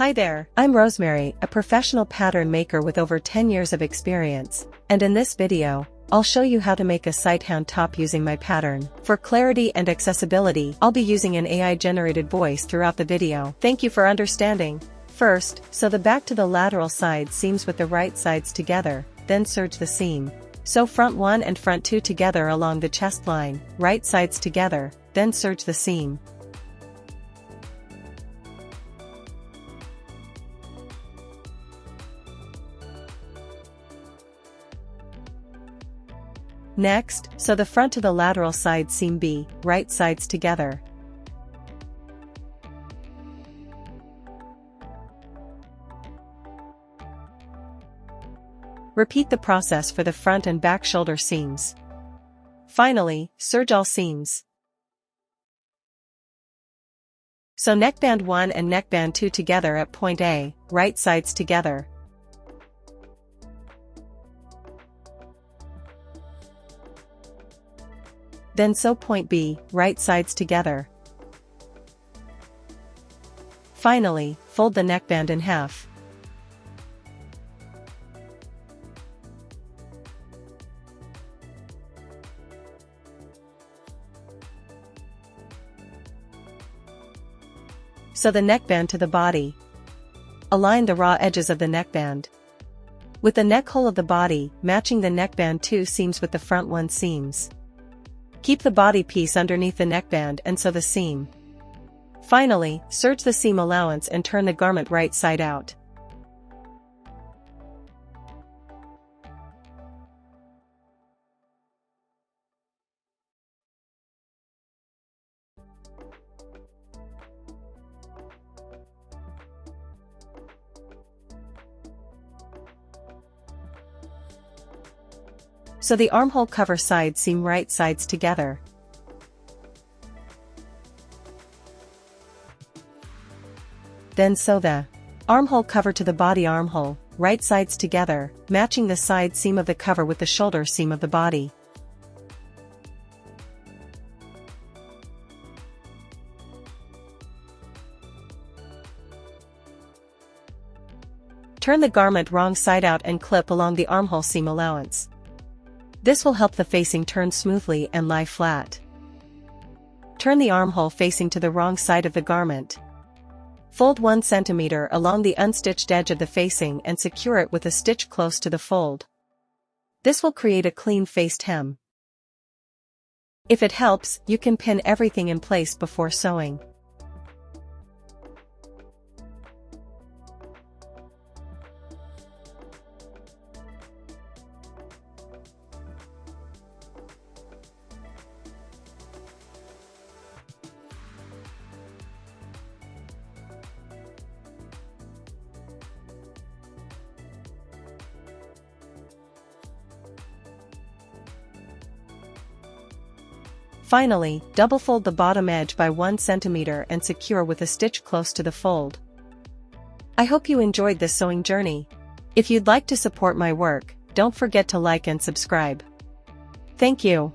Hi there, I'm Rosemary, a professional pattern maker with over 10 years of experience, and in this video, I'll show you how to make a Sighthound top using my pattern. For clarity and accessibility, I'll be using an AI-generated voice throughout the video. Thank you for understanding. First, sew the back to the lateral side seams with the right sides together, then serge the seam. Sew front 1 and front 2 together along the chest line, right sides together, then serge the seam. Next, sew the front to the lateral side seam B, right sides together. Repeat the process for the front and back shoulder seams. Finally, serge all seams. Sew neckband 1 and neckband 2 together at point A, right sides together. Then sew point B, right sides together. Finally, fold the neckband in half. Sew the neckband to the body. Align the raw edges of the neckband with the neck hole of the body, matching the neckband 2 seams with the front 1 seams. Keep the body piece underneath the neckband and sew the seam. Finally, serge the seam allowance and turn the garment right side out. Sew the armhole cover side seam right sides together. Then sew the armhole cover to the body armhole, right sides together, matching the side seam of the cover with the shoulder seam of the body. Turn the garment wrong side out and clip along the armhole seam allowance. This will help the facing turn smoothly and lie flat. Turn the armhole facing to the wrong side of the garment. Fold 1 cm along the unstitched edge of the facing and secure it with a stitch close to the fold. This will create a clean faced hem. If it helps, you can pin everything in place before sewing. Finally, double fold the bottom edge by 1 cm and secure with a stitch close to the fold. I hope you enjoyed this sewing journey. If you'd like to support my work, don't forget to like and subscribe. Thank you.